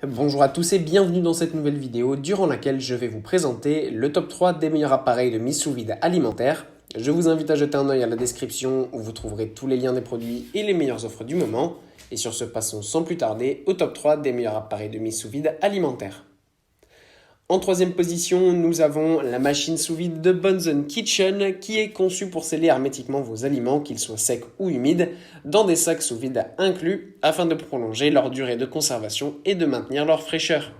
Bonjour à tous et bienvenue dans cette nouvelle vidéo durant laquelle je vais vous présenter le top 3 des meilleurs appareils de mise sous vide alimentaire. Je vous invite à jeter un œil à la description où vous trouverez tous les liens des produits et les meilleures offres du moment. Et sur ce, passons sans plus tarder au top 3 des meilleurs appareils de mise sous vide alimentaire. En troisième position, nous avons la machine sous vide de Bunsen Kitchen qui est conçue pour sceller hermétiquement vos aliments, qu'ils soient secs ou humides, dans des sacs sous vide inclus afin de prolonger leur durée de conservation et de maintenir leur fraîcheur.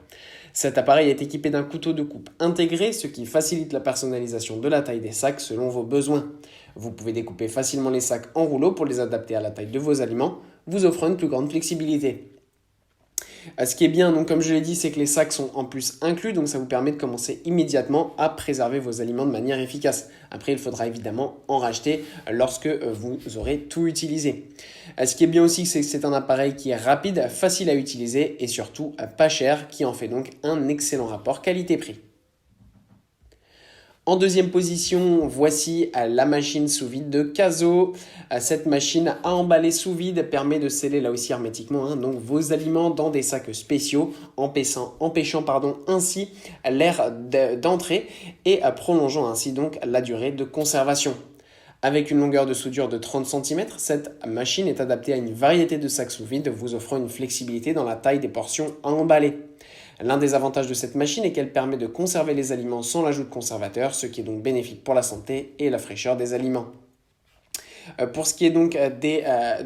Cet appareil est équipé d'un couteau de coupe intégré, ce qui facilite la personnalisation de la taille des sacs selon vos besoins. Vous pouvez découper facilement les sacs en rouleaux pour les adapter à la taille de vos aliments, vous offrant une plus grande flexibilité. Ce qui est bien, donc, comme je l'ai dit, c'est que les sacs sont en plus inclus, donc ça vous permet de commencer immédiatement à préserver vos aliments de manière efficace. Après, il faudra évidemment en racheter lorsque vous aurez tout utilisé. Ce qui est bien aussi, c'est que c'est un appareil qui est rapide, facile à utiliser et surtout pas cher, qui en fait donc un excellent rapport qualité-prix. En deuxième position, voici la machine sous vide de Caso. Cette machine à emballer sous vide permet de sceller là aussi hermétiquement donc vos aliments dans des sacs spéciaux, empêchant ainsi l'air d'entrée et prolongeant ainsi donc la durée de conservation. Avec une longueur de soudure de 30 cm, cette machine est adaptée à une variété de sacs sous vide, vous offrant une flexibilité dans la taille des portions à emballer. L'un des avantages de cette machine est qu'elle permet de conserver les aliments sans l'ajout de conservateurs, ce qui est donc bénéfique pour la santé et la fraîcheur des aliments. Pour ce qui est donc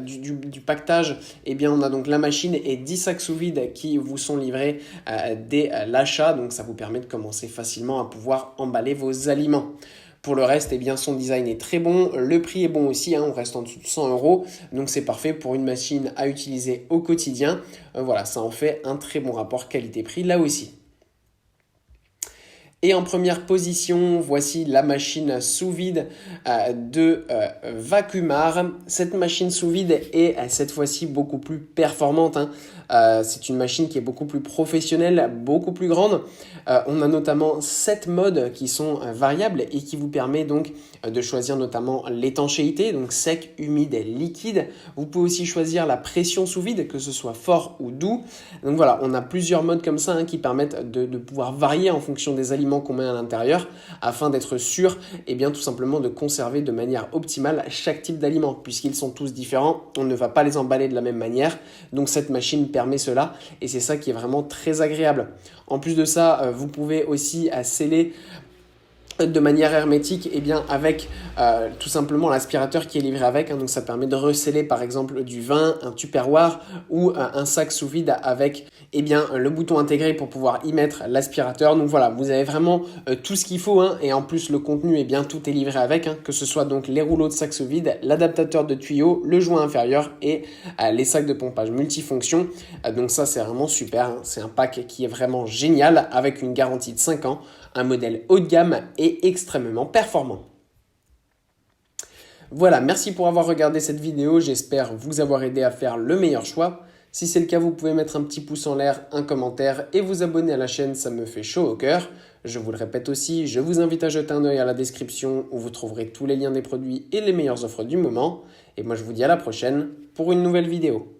du pactage, eh bien on a donc la machine et 10 sacs sous vide qui vous sont livrés dès l'achat, donc ça vous permet de commencer facilement à pouvoir emballer vos aliments. Pour le reste, eh bien, son design est très bon, le prix est bon aussi, on reste en dessous de 100 €, donc c'est parfait pour une machine à utiliser au quotidien. Voilà, ça en fait un très bon rapport qualité-prix là aussi. Et en première position, voici la machine sous vide de Vacumar. Cette machine sous vide est cette fois-ci beaucoup plus performante. C'est une machine qui est beaucoup plus professionnelle, beaucoup plus grande. On a notamment 7 modes qui sont variables et qui vous permet donc de choisir notamment l'étanchéité, donc sec, humide et liquide. Vous pouvez aussi choisir la pression sous vide, que ce soit fort ou doux. Donc voilà, on a plusieurs modes comme ça qui permettent de pouvoir varier en fonction des aliments qu'on met à l'intérieur afin d'être sûr tout simplement de conserver de manière optimale chaque type d'aliment puisqu'ils sont tous différents, on ne va pas les emballer de la même manière, donc cette machine permet cela et c'est ça qui est vraiment très agréable. En plus de ça, vous pouvez aussi sceller de manière hermétique avec tout simplement l'aspirateur qui est livré avec, donc ça permet de recéler par exemple du vin, un tupperware ou un sac sous vide avec le bouton intégré pour pouvoir y mettre l'aspirateur. Donc voilà, vous avez vraiment tout ce qu'il faut et en plus le contenu tout est livré avec, que ce soit donc les rouleaux de sacs sous vide, l'adaptateur de tuyaux, le joint inférieur et les sacs de pompage multifonction. Donc ça c'est vraiment super, c'est un pack qui est vraiment génial avec une garantie de 5 ans, un modèle haut de gamme et extrêmement performant. Voilà, merci pour avoir regardé cette vidéo, j'espère vous avoir aidé à faire le meilleur choix. Si c'est le cas, vous pouvez mettre un petit pouce en l'air, un commentaire et vous abonner à la chaîne, ça me fait chaud au cœur. Je vous le répète aussi, je vous invite à jeter un œil à la description où vous trouverez tous les liens des produits et les meilleures offres du moment. Et moi je vous dis à la prochaine pour une nouvelle vidéo.